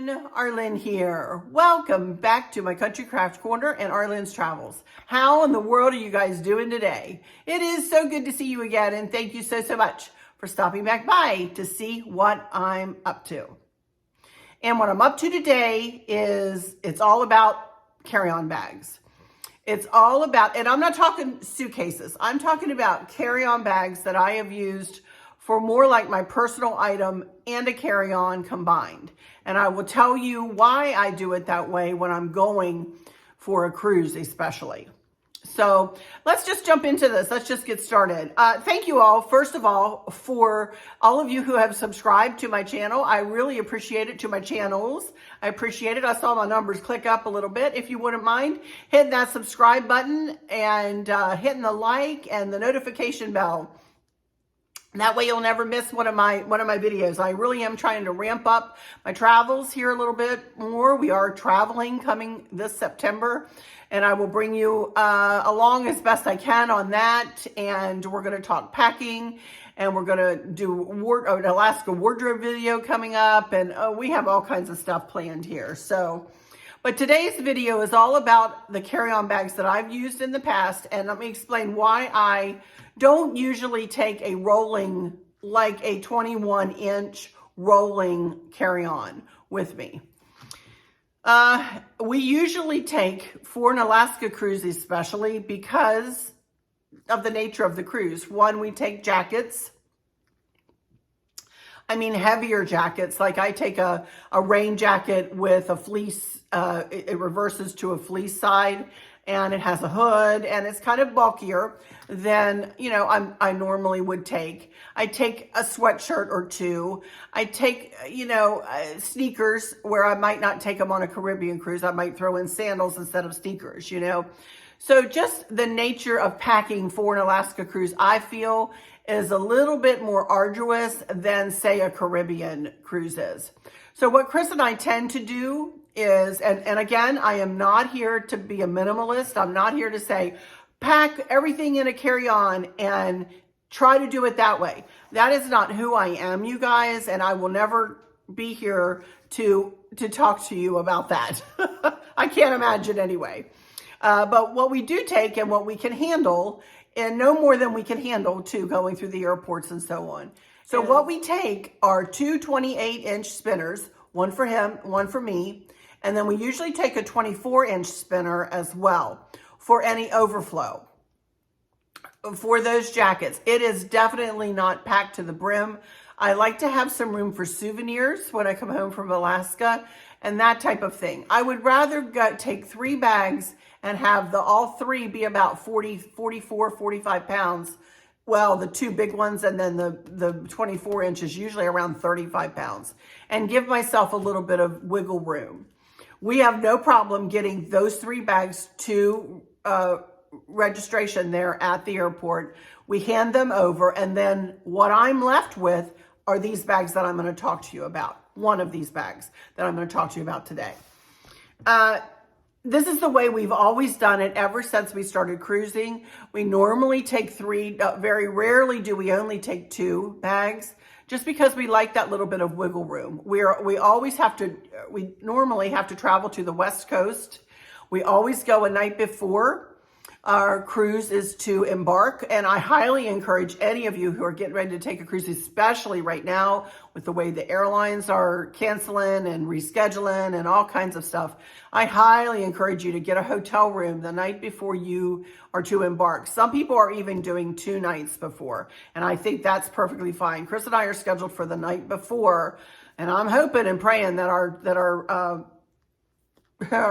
Arlynn here. Welcome back to my Country Craft Corner and Arlynn's Travels. How in the world are you guys doing today? It is so good to see you again, and thank you so much for stopping back by to see what I'm up to. And what I'm up to today is it's all about carry-on bags. It's all about, and I'm not talking suitcases. I'm talking about carry-on bags that I have used for more like my personal item and a carry-on combined. And I will tell you why I do it that way when I'm going for a cruise especially. So let's just jump into this. Let's just get started. Thank you all, first of all, for all of you who have subscribed to my channel. I really appreciate it, to my channels. I appreciate it. I saw my numbers click up a little bit. If you wouldn't mind hitting that subscribe button and hitting the like and the notification bell. That way you'll never miss one of my videos. I really am trying to ramp up my travels here a little bit more. We are traveling coming this September, and I will bring you along as best I can on that. And we're going to talk packing, and we're going to do an Alaska wardrobe video coming up, and we have all kinds of stuff planned here. So, but today's video is all about the carry-on bags that I've used in the past, and let me explain why I don't usually take a rolling, like a 21-inch rolling carry-on with me. We usually take, for an Alaska cruise especially, because of the nature of the cruise. One, we take jackets. I mean, heavier jackets. Like I take a rain jacket with a fleece, it reverses to a fleece side, and it has a hood, and it's kind of bulkier than, you know, I normally would take. I take a sweatshirt or two. I take, you know, sneakers where I might not take them on a Caribbean cruise. I might throw in sandals instead of sneakers, you know. So just the nature of packing for an Alaska cruise, I feel, is a little bit more arduous than, say, a Caribbean cruise is. So what Chris and I tend to do is, and again, I am not here to be a minimalist. I'm not here to say, pack everything in a carry-on and try to do it that way. That is not who I am, you guys, and I will never be here to talk to you about that. I can't imagine anyway. But what we do take and what we can handle, and no more than we can handle too, going through the airports and so on. So what we take are two 28-inch spinners, one for him, one for me. And then we usually take a 24-inch spinner as well for any overflow. For those jackets, it is definitely not packed to the brim. I like to have some room for souvenirs when I come home from Alaska and that type of thing. I would rather take 3 bags and have all 3 be about 44, 45 pounds. Well, the 2 big ones and then the 24 inches, usually around 35 pounds. And give myself a little bit of wiggle room. We have no problem getting those 3 bags to registration there at the airport. We hand them over, and then what I'm left with are these bags that I'm going to talk to you about. One of these bags that I'm going to talk to you about today. This is the way we've always done it ever since we started cruising. We normally take 3, very rarely do we only take 2 bags, just because we like that little bit of wiggle room. We normally have to travel to the West Coast. We always go a night before our cruise is to embark, and I highly encourage any of you who are getting ready to take a cruise, especially right now with the way the airlines are canceling and rescheduling and all kinds of stuff. I highly encourage you to get a hotel room the night before you are to embark. Some people are even doing 2 nights before, and I think that's perfectly fine. Chris and I are scheduled for the night before, and I'm hoping and praying that our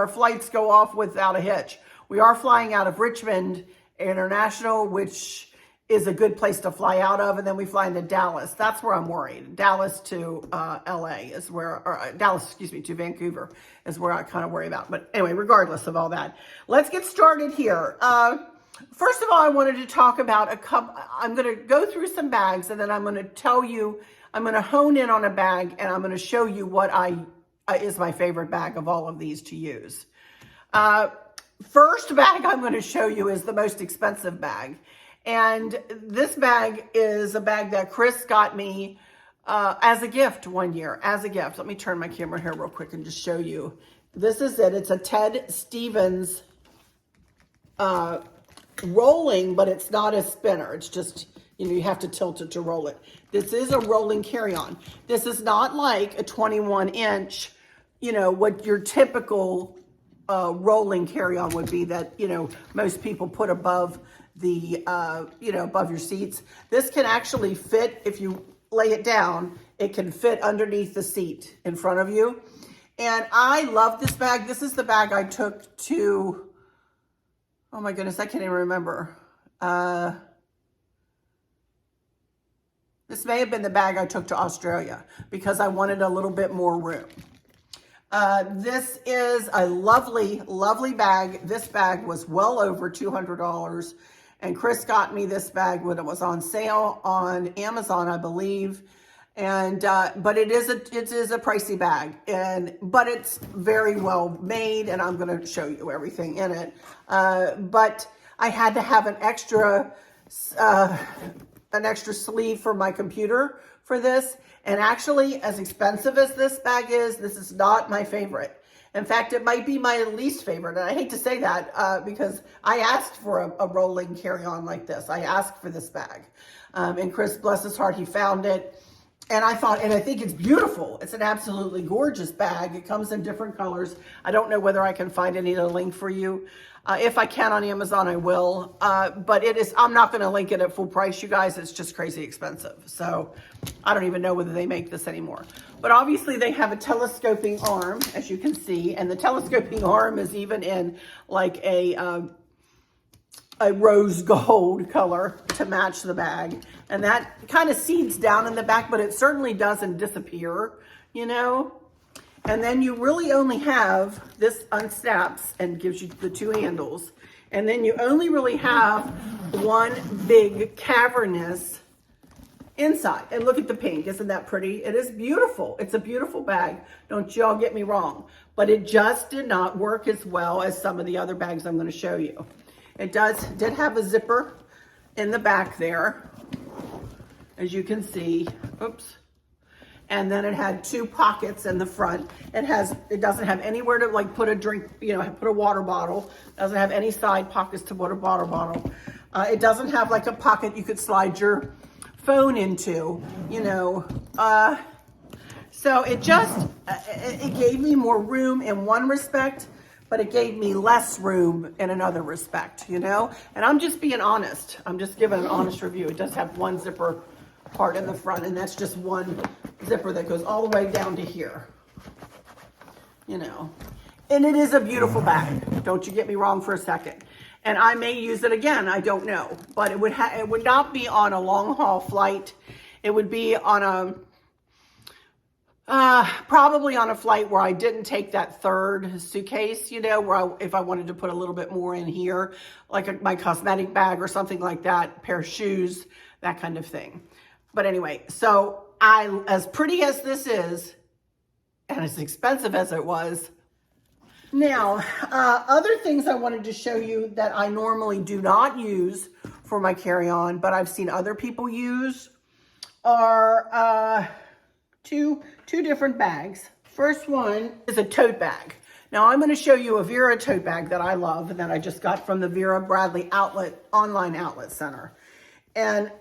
flights go off without a hitch. We are flying out of Richmond International, which is a good place to fly out of, and then we fly into Dallas. That's where I'm worried. Dallas to LA is where, or to Vancouver is where I kind of worry about. But anyway, regardless of all that, let's get started here. First of all, I wanted to talk about I'm going to go through some bags, and then I'm going to tell you, I'm going to hone in on a bag, and I'm going to show you what is my favorite bag of all of these to use. First bag I'm going to show you is the most expensive bag. And this bag is a bag that Chris got me as a gift one year, as a gift. Let me turn my camera here real quick and just show you. This is it. It's a Ted Stevens rolling, but it's not a spinner. It's just, you know, you have to tilt it to roll it. This is a rolling carry-on. This is not like a 21-inch, you know, what your typical rolling carry-on would be that, you know, most people put above the, you know, above your seats. This can actually fit, if you lay it down, it can fit underneath the seat in front of you. And I love this bag. This is the bag I took to, oh my goodness, I can't even remember. This may have been the bag I took to Australia because I wanted a little bit more room. This is a lovely, lovely bag. This bag was well over $200. And Chris got me this bag when it was on sale on Amazon, I believe. And, but it is a pricey bag, but it's very well made, and I'm going to show you everything in it. But I had to have an extra sleeve for my computer for this. And actually, as expensive as this bag is, this is not my favorite. In fact, it might be my least favorite. And I hate to say that because I asked for a rolling carry-on like this. I asked for this bag. And Chris, bless his heart, he found it. And I thought, and I think it's beautiful. It's an absolutely gorgeous bag. It comes in different colors. I don't know whether I can find any to link for you. If I can on Amazon, I will. But it is, I'm not going to link it at full price, you guys. It's just crazy expensive. So I don't even know whether they make this anymore. But obviously they have a telescoping arm, as you can see. And the telescoping arm is even in like a rose gold color to match the bag. And that kind of seeds down in the back, but it certainly doesn't disappear, you know. And then you really only have, this unsnaps and gives you the two handles. And then you only really have one big cavernous inside. And look at the pink, isn't that pretty? It is beautiful. It's a beautiful bag. Don't y'all get me wrong. But it just did not work as well as some of the other bags I'm going to show you. It did have a zipper in the back there, as you can see. Oops. And then it had two pockets in the front. It doesn't have anywhere to like put a drink, you know, put a water bottle. It doesn't have any side pockets to put a water bottle. It doesn't have like a pocket you could slide your phone into, you know. So it just, it gave me more room in one respect, but it gave me less room in another respect, you know? And I'm just being honest. I'm just giving an honest review. It does have one zipper part in the front, and that's just one zipper that goes all the way down to here, you know. And it is a beautiful bag. Don't you get me wrong for a second. And I may use it again, I don't know. But it would not be on a long haul flight. It would be on a, probably on a flight where I didn't take that third suitcase, you know, where if I wanted to put a little bit more in here, like my cosmetic bag or something like that, pair of shoes, that kind of thing. But anyway, so as pretty as this is, and as expensive as it was, now, other things I wanted to show you that I normally do not use for my carry-on, but I've seen other people use are two different bags. First one is a tote bag. Now I'm going to show you a Vera tote bag that I love and that I just got from the Vera Bradley online outlet center. And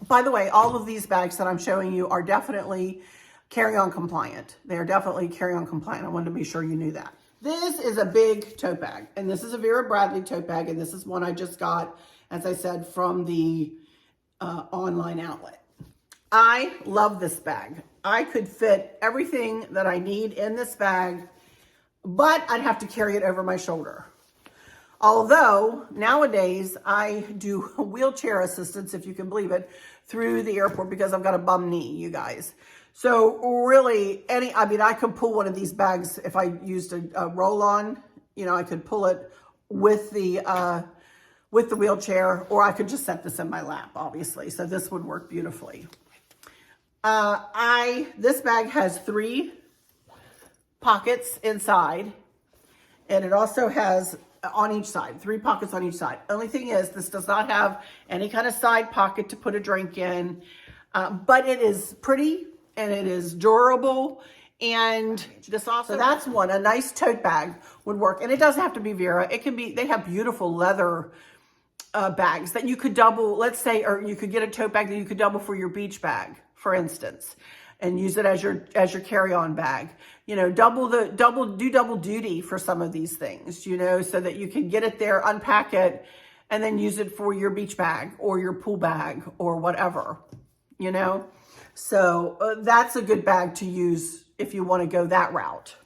by the way, all of these bags that I'm showing you are definitely carry-on compliant. They are definitely carry-on compliant. I wanted to be sure you knew that. This is a big tote bag, and this is a Vera Bradley tote bag, and this is one I just got, as I said, from the online outlet. I love this bag. I could fit everything that I need in this bag, but I'd have to carry it over my shoulder. Although nowadays I do wheelchair assistance, if you can believe it, through the airport because I've got a bum knee, you guys. So really, I could pull one of these bags if I used a roll-on. You know, I could pull it with the wheelchair, or I could just set this in my lap, obviously. So this would work beautifully. This bag has 3 pockets inside, and it also has on each side, 3 pockets on each side. Only thing is, this does not have any kind of side pocket to put a drink in. but it is pretty and it is durable. And this also, so that's one, a nice tote bag would work. And it doesn't have to be Vera. It can be, they have beautiful leather bags that you could double, let's say, or you could get a tote bag that you could double for your beach bag, for instance, and use it as your carry-on bag. You know, do double duty for some of these things, you know, so that you can get it there, unpack it, and then use it for your beach bag or your pool bag or whatever, you know. So that's a good bag to use if you want to go that route.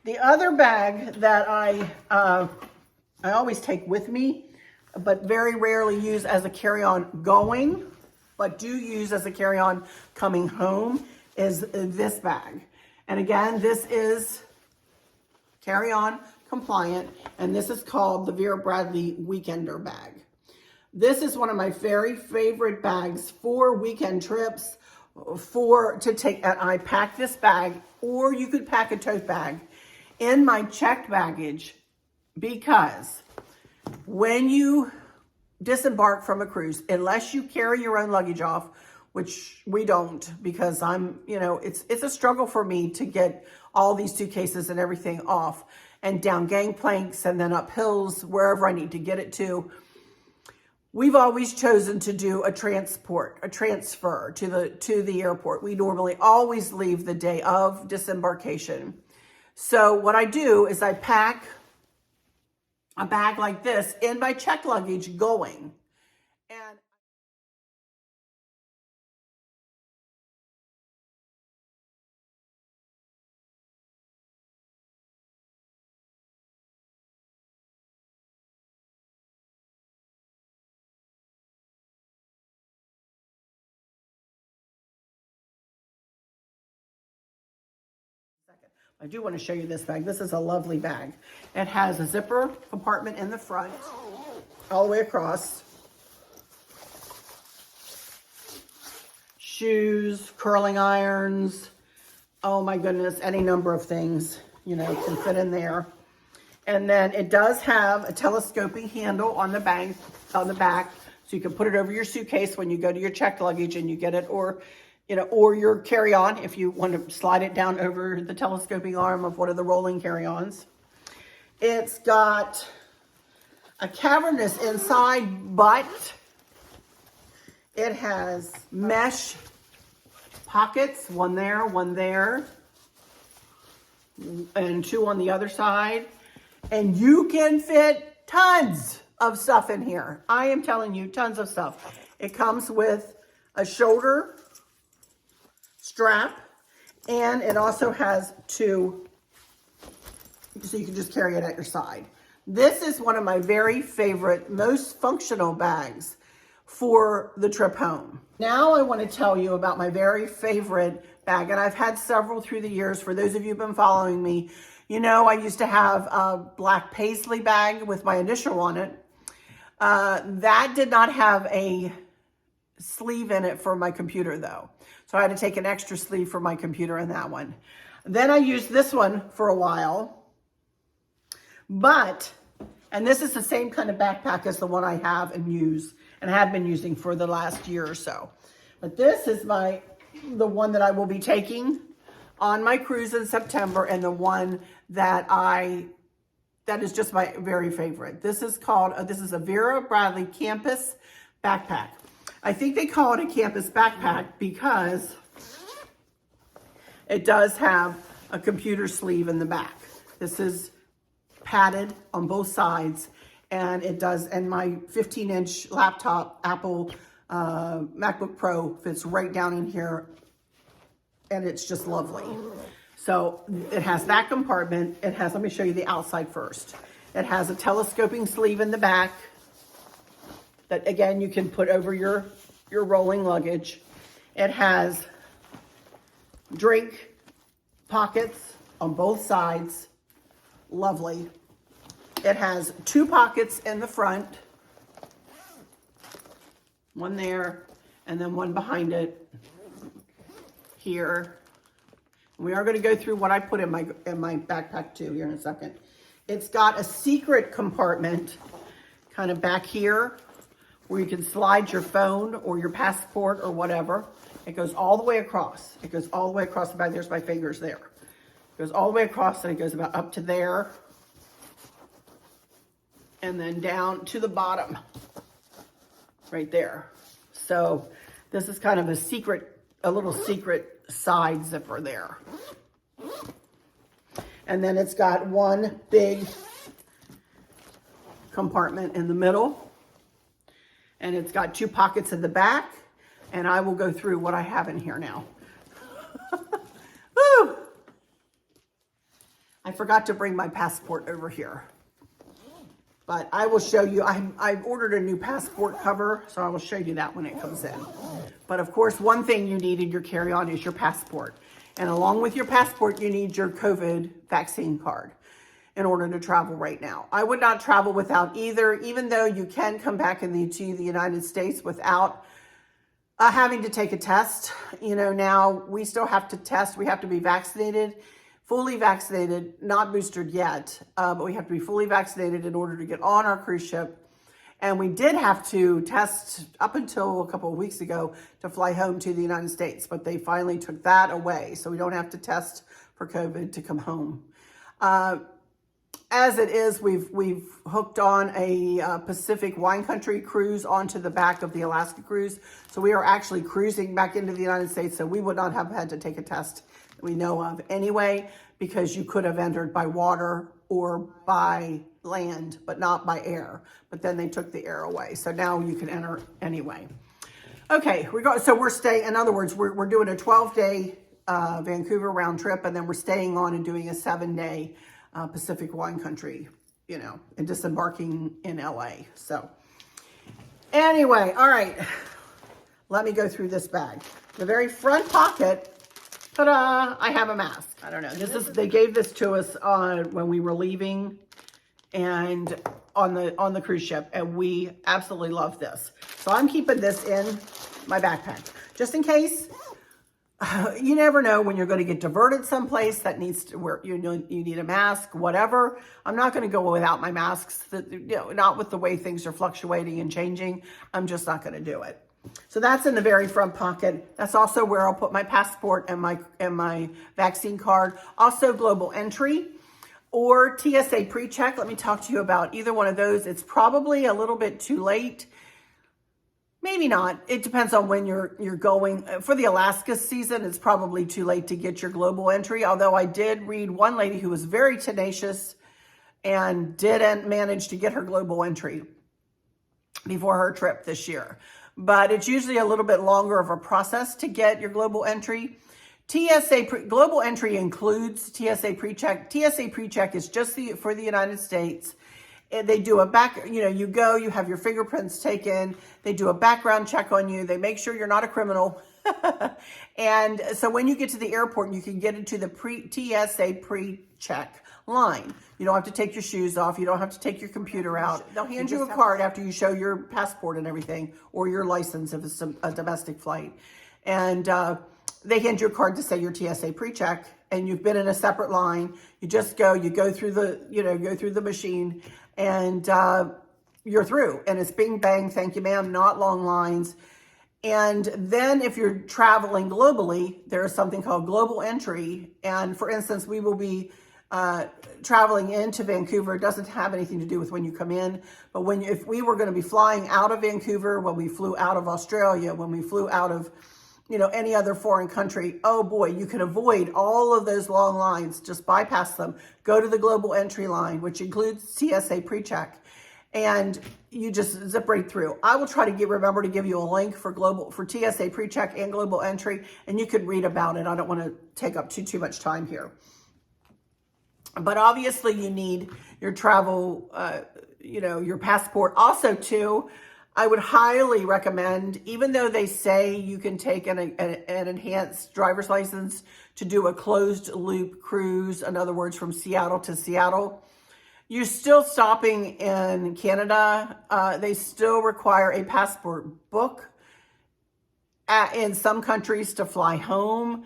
The other bag that I always take with me, but very rarely use as a carry-on going, but do use as a carry-on coming home, is this bag. And again, this is carry-on compliant, and this is called the Vera Bradley Weekender bag. This is one of my very favorite bags for weekend trips, to take, and I pack this bag, or you could pack a tote bag in my checked baggage, because when you disembark from a cruise, unless you carry your own luggage off, which we don't, because you know, it's a struggle for me to get all these suitcases and everything off and down gangplanks and then up hills, wherever I need to get it to. We've always chosen to do a transfer to the airport. We normally always leave the day of disembarkation. So what I do is I pack a bag like this in my checked luggage going. And I do want to show you this bag. This is a lovely bag. It has a zipper compartment in the front, all the way across. Shoes, curling irons, oh my goodness, any number of things, you know, can fit in there. And then it does have a telescoping handle on the back, so you can put it over your suitcase when you go to your checked luggage and you get it, or you know, or your carry-on if you want to slide it down over the telescoping arm of one of the rolling carry-ons. It's got a cavernous inside, but it has mesh pockets, one there, and two on the other side. And you can fit tons of stuff in here. I am telling you, tons of stuff. It comes with a shoulder strap, and it also has two, so you can just carry it at your side. This is one of my very favorite, most functional bags for the trip home. Now I want to tell you about my very favorite bag, and I've had several through the years. For those of you who've been following me, you know I used to have a black paisley bag with my initial on it. That did not have a sleeve in it for my computer though. So I had to take an extra sleeve for my computer in that one. Then I used this one for a while, and this is the same kind of backpack as the one I have and use and have been using for the last year or so. But this is the one that I will be taking on my cruise in September, and the one that is just my very favorite. This is a Vera Bradley Campus backpack. I think they call it a campus backpack because it does have a computer sleeve in the back. This is padded on both sides, and it does, and my 15-inch laptop, Apple MacBook Pro, fits right down in here, and it's just lovely. So it has that compartment. It has, let me show you the outside first. It has a telescoping sleeve in the back that again you can put over your rolling luggage. It has drink pockets on both sides. Lovely. It has two pockets in the front, one there and then one behind it here. We are going to go through what I put in my backpack too here in a second. It's got a secret compartment kind of back here where you can slide your phone or your passport or whatever It goes all the way across. It goes all the way across the bag. There's my fingers there. It goes all the way across, and it goes about up to there. And then down to the bottom, right there. So this is kind of a little secret side zipper there. And then it's got one big compartment in the middle. And it's got 2 pockets in the back. And I will go through what I have in here now. Woo! I forgot to bring my passport over here. But I will show you, I've ordered a new passport cover, so I will show you that when it comes in. But of course, one thing you need in your carry-on is your passport. And along with your passport, you need your COVID vaccine card in order to travel right now. I would not travel without either, even though you can come back to the United States without having to take a test. You know, now we still have to test. We have to be vaccinated, fully vaccinated, not boosted yet, but we have to be fully vaccinated in order to get on our cruise ship. And we did have to test up until a couple of weeks ago to fly home to the United States, but they finally took that away. So we don't have to test for COVID to come home. As it is, we've hooked on a Pacific wine country cruise onto the back of the Alaska cruise. So we are actually cruising back into the United States. So we would not have had to take a test that we know of anyway, because you could have entered by water or by land, but not by air. But then they took the air away. So now you can enter anyway. Okay, so we're staying, in other words, we're doing a 12-day Vancouver round trip, and then we're staying on and doing a 7-day Pacific wine country, you know, and disembarking in LA. So anyway, all right, let me go through this bag. The very front pocket, ta-da, I have a mask. I don't know. They gave this to us when we were leaving and on the cruise ship, and we absolutely love this. So I'm keeping this in my backpack just in case. You never know when you're going to get diverted someplace that needs to, where you need a mask, whatever. I'm not going to go without my masks. Not with the way things are fluctuating and changing. I'm just not going to do it. So that's in the very front pocket. That's also where I'll put my passport and my vaccine card. Also global entry or TSA pre-check. Let me talk to you about either one of those. It's probably a little bit too late. Maybe not. It depends on when you're going. For the Alaska season, it's probably too late to get your global entry. Although I did read one lady who was very tenacious and didn't manage to get her global entry before her trip this year. But it's usually a little bit longer of a process to get your global entry. Global entry includes TSA pre-check. TSA pre-check is just for the United States. They do you go, you have your fingerprints taken. They do a background check on you. They make sure you're not a criminal. And so when you get to the airport, you can get into the TSA pre-check line. You don't have to take your shoes off. You don't have to take your computer out. They'll hand you a card after you show your passport and everything, or your license if it's a domestic flight. And they hand you a card to say your TSA pre-check, and you've been in a separate line. You just go through the machine, and you're through. And it's bing, bang, thank you, ma'am, not long lines. And then if you're traveling globally, there is something called global entry. And for instance, we will be traveling into Vancouver. It doesn't have anything to do with when you come in, but if we were going to be flying out of Vancouver, when we flew out of Australia, when we flew out of any other foreign country, oh boy, you can avoid all of those long lines. Just bypass them. Go to the global entry line, which includes TSA pre-check, and you just zip right through. I will try to remember to give you a link for TSA pre-check and global entry, and you can read about it. I don't want to take up too much time here. But obviously you need your travel, your passport. Also too, I would highly recommend, even though they say you can take an enhanced driver's license to do a closed loop cruise, in other words, from Seattle to Seattle, you're still stopping in Canada. They still require a passport book in some countries to fly home.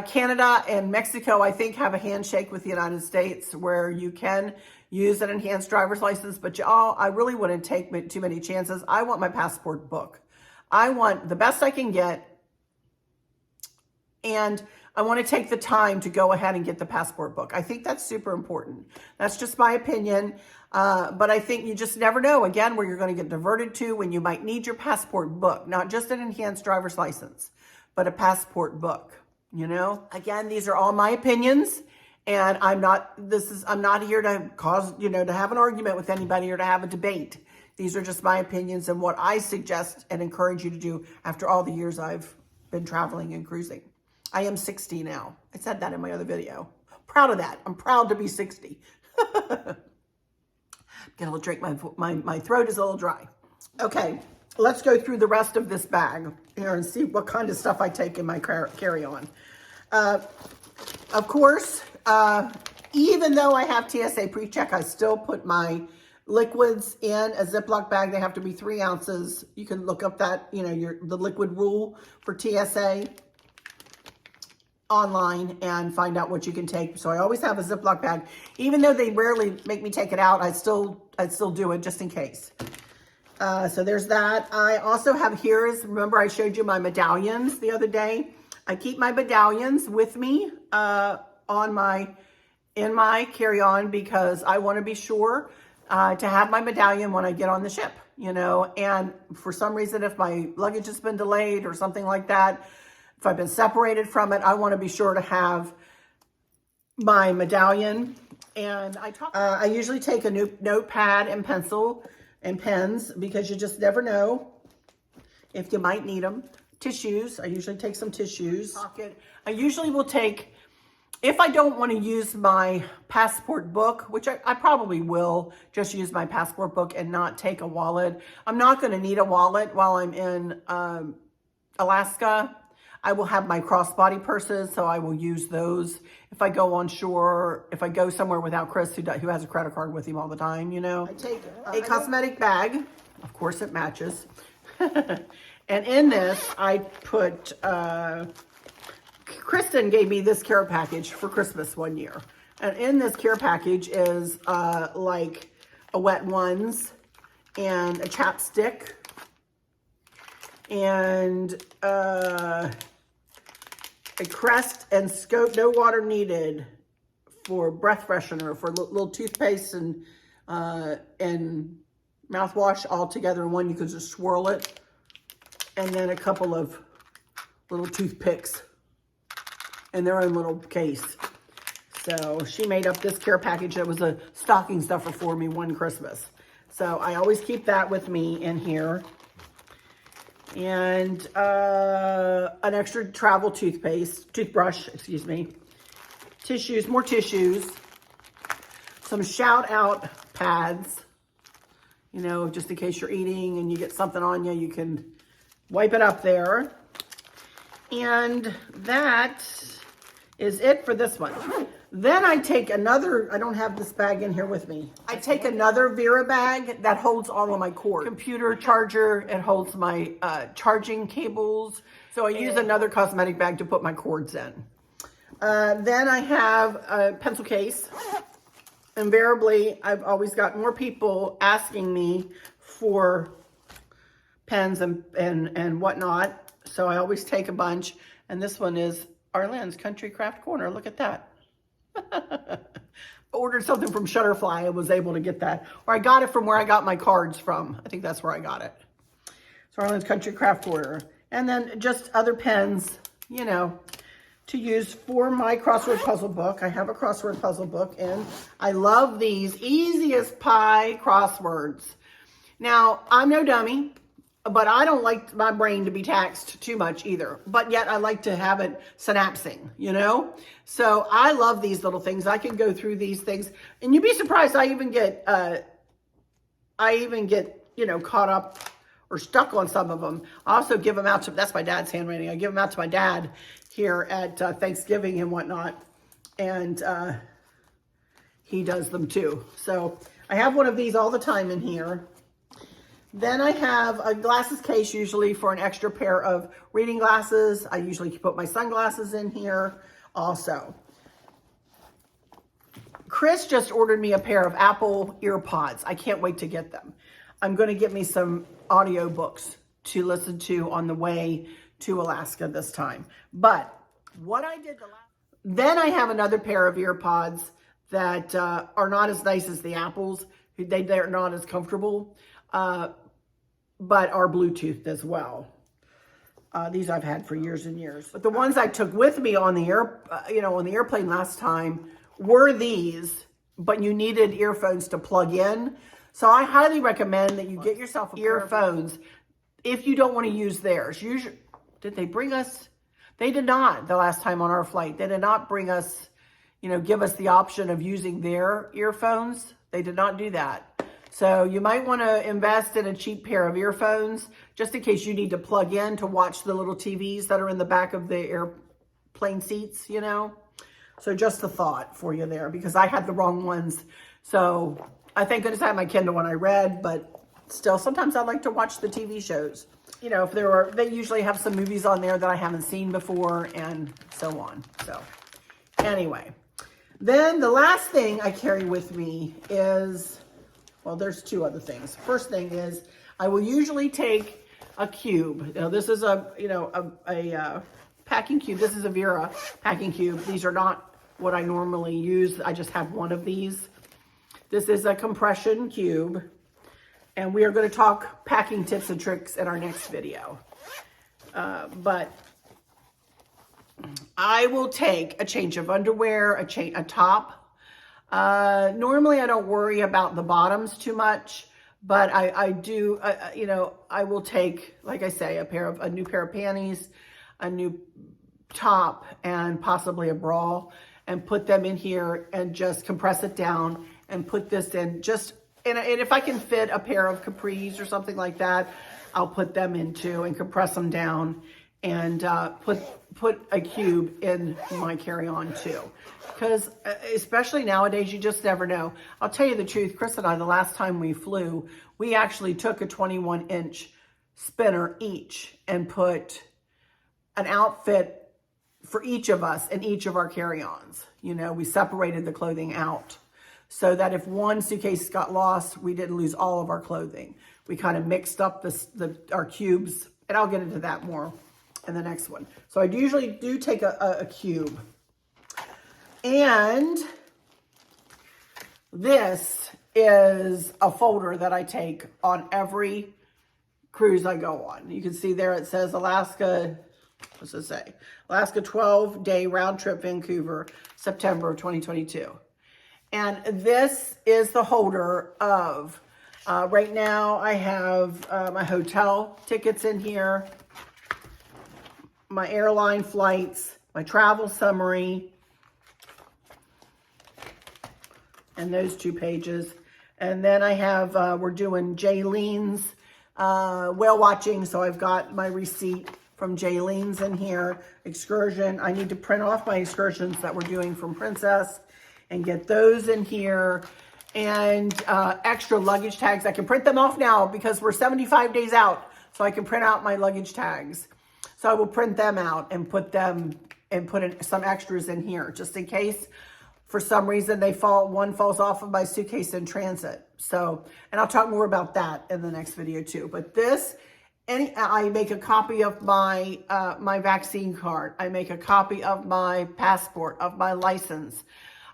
Canada and Mexico, I think, have a handshake with the United States where you can use an enhanced driver's license, but y'all, I really wouldn't take too many chances. I want my passport book. I want the best I can get And I want to take the time to go ahead and get the passport book. I think that's super important. That's just my opinion. But I think you just never know, again, where you're going to get diverted to when you might need your passport book, not just an enhanced driver's license, but a passport book, you know? Again, these are all my opinions, and I'm not here to cause, you know, to have an argument with anybody or to have a debate. These are just my opinions and what I suggest and encourage you to do after all the years I've been traveling and cruising. I am 60 now. I said that in my other video. Proud of that. I'm proud to be 60. Get a little drink. My throat is a little dry. Okay, let's go through the rest of this bag here and see what kind of stuff I take in my carry-on. Of course, even though I have TSA pre-check, I still put my liquids in a Ziploc bag. They have to be 3 ounces. You can look up that, you know, the liquid rule for TSA online and find out what you can take. So I always have a Ziploc bag. Even though they rarely make me take it out, I'd still do it just in case. So there's that. I also have remember I showed you my medallions the other day. I keep my medallions with me in my carry-on because I want to be sure to have my medallion when I get on the ship, you know, and for some reason, if my luggage has been delayed or something like that, if I've been separated from it, I want to be sure to have my medallion. And I usually take a new notepad and pencil and pens because you just never know if you might need them. Tissues, I usually take some tissues. Pocket. I usually will take, if I don't want to use my passport book, which I probably will just use my passport book and not take a wallet. I'm not going to need a wallet while I'm in Alaska. I will have my crossbody purses, so I will use those if I go on shore, if I go somewhere without Chris, who has a credit card with him all the time, you know. I take a cosmetic bag. Of course, it matches. And in this, I put, Kristen gave me this care package for Christmas one year. And in this care package is like a Wet Ones and a chapstick and a Crest and Scope No Water Needed for breath freshener, for little toothpaste and mouthwash all together in one. You could just swirl it. And then a couple of little toothpicks in their own little case. So she made up this care package that was a stocking stuffer for me one Christmas. So I always keep that with me in here. And an extra travel toothbrush, excuse me. Tissues, more tissues. Some shout out pads. You know, just in case you're eating and you get something on you, you can wipe it up there. And that is it for this one. Then I take another, I don't have this bag in here with me. I take another Vera bag that holds all of my cords. Computer charger, it holds my charging cables. So I use another cosmetic bag to put my cords in. Then I have a pencil case. Invariably, I've always got more people asking me for pens and whatnot. So I always take a bunch. And this one is Arlynn's Country Craft Corner. Look at that. I ordered something from Shutterfly and was able to get that. Or I got it from where I got my cards from. I think that's where I got it. So Arlynn's Country Craft Corner. And then just other pens, you know, to use for my crossword puzzle book. I have a crossword puzzle book, and I love these Easy as Pie crosswords. Now, I'm no dummy, but I don't like my brain to be taxed too much either. But yet I like to have it synapsing, you know? So I love these little things. I can go through these things. And you'd be surprised, I even get, you know, caught up or stuck on some of them. I also give them out to, that's my dad's handwriting. I give them out to my dad here at Thanksgiving and whatnot. And he does them too. So I have one of these all the time in here. Then I have a glasses case, usually for an extra pair of reading glasses. I usually put my sunglasses in here also. Chris just ordered me a pair of Apple EarPods. I can't wait to get them. I'm going to get me some audiobooks to listen to on the way to Alaska this time. But what I did then I have another pair of ear pods that are not as nice as the Apples. They're not as comfortable, but are Bluetooth as well. These I've had for years and years. But the ones I took with me on the on the airplane last time were these, but you needed earphones to plug in. So I highly recommend that you get yourself earphones if you don't want to use theirs. Usually, did they bring us? They did not the last time on our flight. They did not bring us, give us the option of using their earphones. They did not do that. So you might want to invest in a cheap pair of earphones just in case you need to plug in to watch the little TVs that are in the back of the airplane seats, So just a thought for you there, because I had the wrong ones. So I thank goodness I had my Kindle when I read, but still sometimes I like to watch the TV shows. If they usually have some movies on there that I haven't seen before and so on. So anyway, then the last thing I carry with me is, well, there's two other things. First thing is I will usually take a cube. Now this is a packing cube. This is a Vera packing cube. These are not what I normally use. I just have one of these. This is a compression cube. And we are going to talk packing tips and tricks in our next video. But I will take a change of underwear, a top. Normally I don't worry about the bottoms too much, but I do, I will take, like I say, a new pair of panties, a new top, and possibly a bra, and put them in here and just compress it down and put this in and if I can fit a pair of capris or something like that, I'll put them in too and compress them down and put a cube in my carry-on too. Because especially nowadays, you just never know. I'll tell you the truth, Chris and I, the last time we flew, we actually took a 21-inch spinner each and put an outfit for each of us in each of our carry-ons. We separated the clothing out, so that if one suitcase got lost, we didn't lose all of our clothing. We kind of mixed up our cubes, and I'll get into that more in the next one. So I usually do take a cube. And this is a folder that I take on every cruise I go on. You can see there it says Alaska, what's it say? Alaska 12-day round trip Vancouver, September of 2022. And this is the holder of, right now I have my hotel tickets in here, my airline flights, my travel summary, and those 2 pages. And then I have, we're doing Jaylene's whale watching, so I've got my receipt from Jaylene's in here. Excursion, I need to print off my excursions that we're doing from Princess and get those in here, and extra luggage tags. I can print them off now because we're 75 days out, so I can print out my luggage tags. So I will print them out and put in some extras in here, just in case for some reason one falls off of my suitcase in transit. So, and I'll talk more about that in the next video too. But I make a copy of my my vaccine card. I make a copy of my passport, of my license.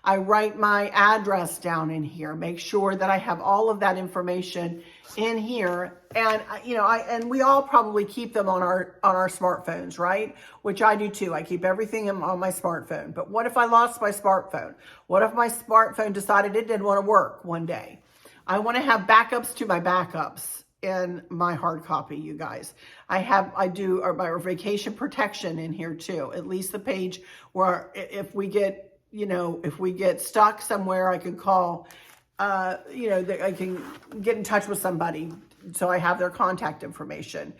I write my address down in here, make sure that I have all of that information in here. And, and we all probably keep them on our smartphones, right? Which I do too. I keep everything on my smartphone. But what if I lost my smartphone? What if my smartphone decided it didn't want to work one day? I want to have backups to my backups in my hard copy, you guys. I do my vacation protection in here too. At least the page where if we get stuck somewhere, I can call, I can get in touch with somebody, so I have their contact information.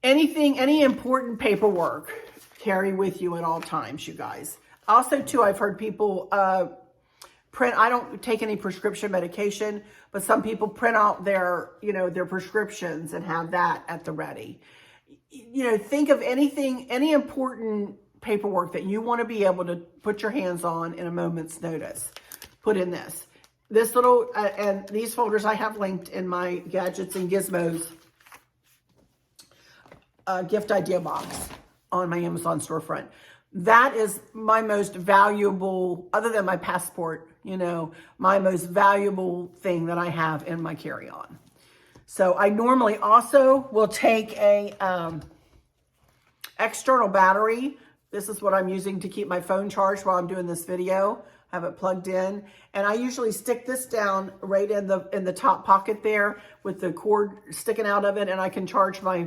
Any important paperwork, carry with you at all times, you guys. Also, too, I've heard people print, I don't take any prescription medication, but some people print out their prescriptions and have that at the ready. Think of any important paperwork that you want to be able to put your hands on in a moment's notice. Put in this little, and these folders I have linked in my Gadgets and Gizmos gift idea box on my Amazon storefront. that is my most valuable, other than my passport, you know, my most valuable thing that I have in my carry-on. So I normally also will take a external battery. This is what I'm using to keep my phone charged while I'm doing this video. I have it plugged in, and I usually stick this down right in the top pocket there with the cord sticking out of it, and I can charge my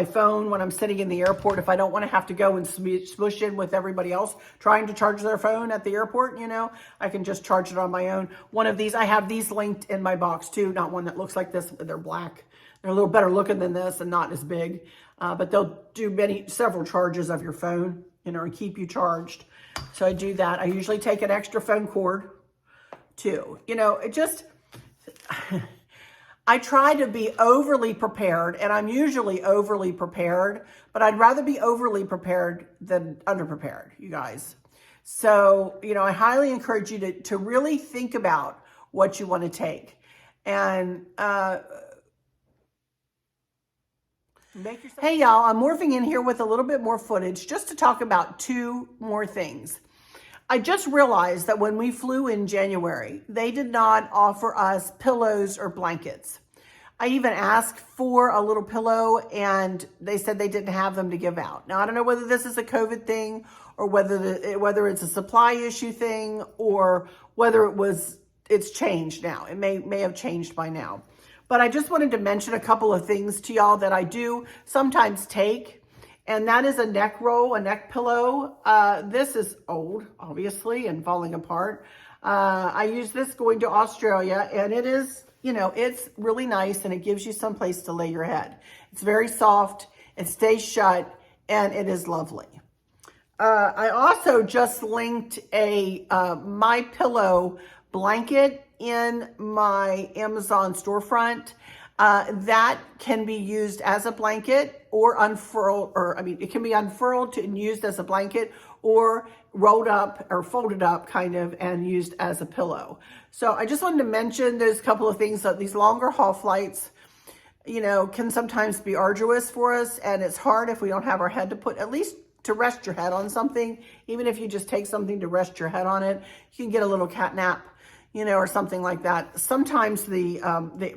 phone when I'm sitting in the airport if I don't want to have to go and smush in with everybody else trying to charge their phone at the airport. You know, I can just charge it on my own. One of these, I have these linked in my box too, not one that looks like this, but they're black. They're a little better looking than this and not as big, but they'll do several charges of your phone, you know, and keep you charged. So I do that. I usually take an extra phone cord too. You know, it just, I try to be overly prepared, and I'm usually overly prepared, but I'd rather be overly prepared than underprepared, you guys. So, you know, I highly encourage you to really think about what you want to take. And, hey y'all, I'm morphing in here with a little bit more footage just to talk about two more things. I just realized that when we flew in January, they did not offer us pillows or blankets. I even asked for a little pillow, and they said they didn't have them to give out. Now, I don't know whether this is a COVID thing or whether it's a supply issue thing, or whether it's changed now. It may have changed by now. But I just wanted to mention a couple of things to y'all that I do sometimes take, and that is a neck roll, a neck pillow. This is old, obviously, and falling apart. I use this going to Australia, and it is, you know, it's really nice, and it gives you some place to lay your head. It's very soft, it stays shut, and it is lovely. I also just linked a My Pillow blanket in my Amazon storefront. That can be used as a blanket or unfurled, or I mean, it can be unfurled and used as a blanket, or rolled up or folded up kind of and used as a pillow. So I just wanted to mention those couple of things, that these longer haul flights, you know, can sometimes be arduous for us, and it's hard if we don't have our head to put, at least to rest your head on something. Even if you just take something to rest your head on it, you can get a little cat nap, you know, or something like that. Sometimes the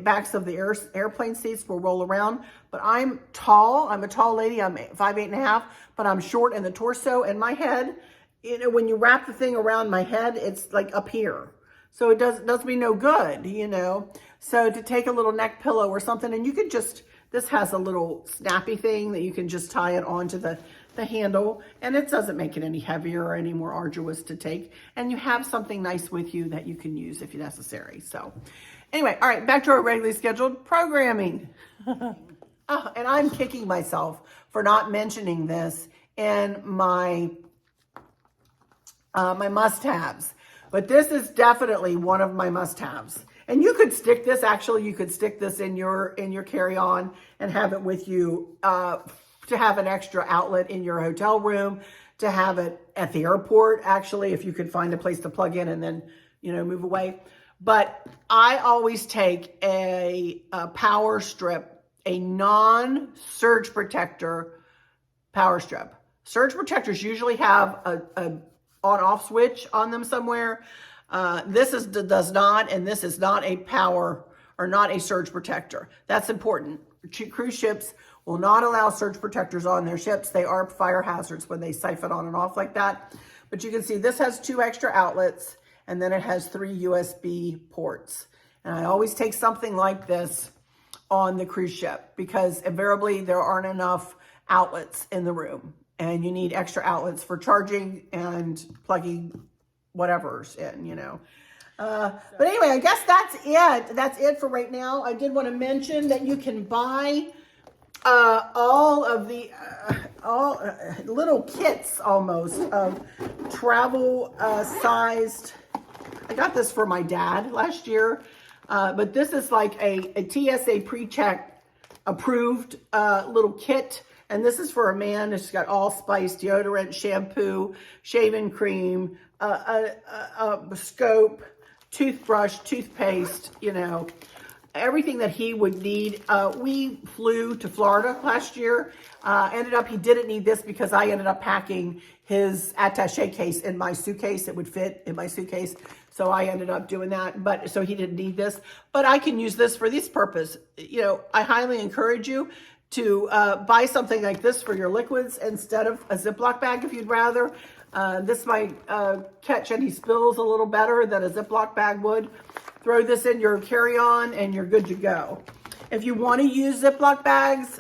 backs of the airplane seats will roll around, but I'm tall. I'm a tall lady. I'm 5'8.5", but I'm short in the torso, and my head, you know, when you wrap the thing around my head, it's like up here. So it does me no good, you know. So to take a little neck pillow or something, and you could just, this has a little snappy thing that you can just tie it onto the handle, and it doesn't make it any heavier or any more arduous to take, and you have something nice with you that you can use if necessary. So anyway, all right, back to our regularly scheduled programming. Oh, and I'm kicking myself for not mentioning this in my my must-haves, but this is definitely one of my must-haves. And you could stick this, actually, you could stick this in your carry-on and have it with you, to have an extra outlet in your hotel room, to have it at the airport, actually, if you could find a place to plug in and then, you know, move away. But I always take a power strip, a non-surge protector power strip. Surge protectors usually have a on-off switch on them somewhere. This does not, and this is not a power or not a surge protector. That's important. Cruise ships will not allow surge protectors on their ships. They are fire hazards when they siphon on and off like that. But you can see this has 2 extra outlets, and then it has 3 USB ports. And I always take something like this on the cruise ship, because invariably there aren't enough outlets in the room, and you need extra outlets for charging and plugging whatever's in, you know. But anyway, I guess that's it. That's it for right now. I did want to mention that you can buy all of the little kits almost of travel sized. I got this for my dad last year, but this is like a TSA pre-check approved little kit. And this is for a man. It's got allspice, deodorant, shampoo, shaving cream, a scope, toothbrush, toothpaste, you know. everything that he would need. We flew to Florida last year. Ended up, he didn't need this because I ended up packing his attaché case in my suitcase. It would fit in my suitcase. So I ended up doing that, but so he didn't need this, but I can use this for this purpose. You know, I highly encourage you to buy something like this for your liquids instead of a Ziploc bag if you'd rather. This might catch any spills a little better than a Ziploc bag would. Throw this in your carry-on and you're good to go. If you want to use Ziploc bags,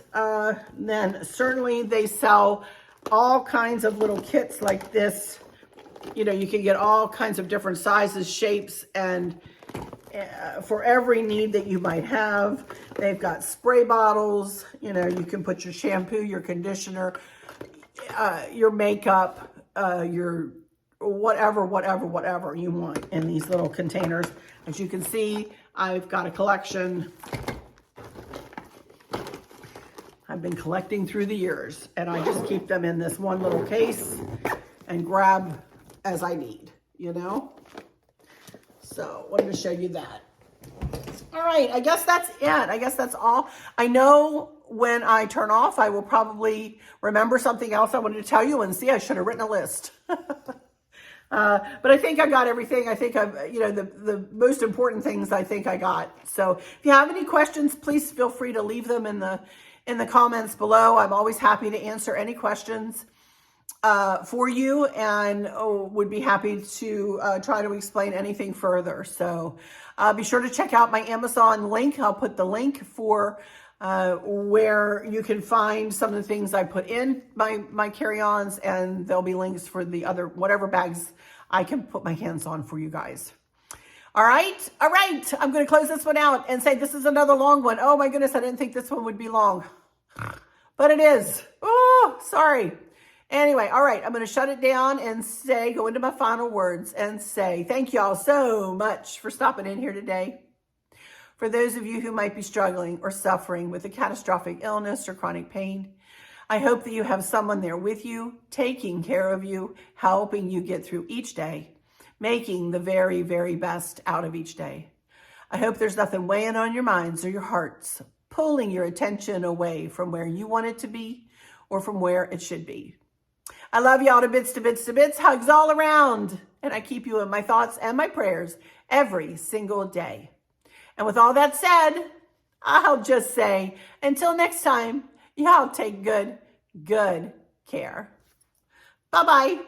then certainly they sell all kinds of little kits like this. You know, you can get all kinds of different sizes, shapes, and for every need that you might have. They've got spray bottles. You know, you can put your shampoo, your conditioner, your makeup, your whatever you want in these little containers. As you can see, I've got a collection. I've been collecting through the years, and I just keep them in this one little case and grab as I need, you know? So wanted to show you that. All right, I guess that's it. I guess that's all. I know when I turn off, I will probably remember something else I wanted to tell you, and see, I should have written a list. But I think I got everything. I think I've, you know, the most important things I think I got. So if you have any questions, please feel free to leave them in the comments below. I'm always happy to answer any questions for you, and would be happy to try to explain anything further. So be sure to check out my Amazon link. I'll put the link for where you can find some of the things I put in my carry-ons, and there'll be links for the other, whatever bags I can put my hands on for you guys. All right. I'm going to close this one out and say this is another long one. Oh my goodness, I didn't think this one would be long, but it is. Oh, sorry. Anyway, all right, I'm going to shut it down and go into my final words and say thank y'all so much for stopping in here today. For those of you who might be struggling or suffering with a catastrophic illness or chronic pain, I hope that you have someone there with you, taking care of you, helping you get through each day, making the very, very best out of each day. I hope there's nothing weighing on your minds or your hearts, pulling your attention away from where you want it to be or from where it should be. I love y'all to bits, to bits, to bits. Hugs all around. And I keep you in my thoughts and my prayers every single day. And with all that said, I'll just say, until next time, y'all take good care. Bye-bye.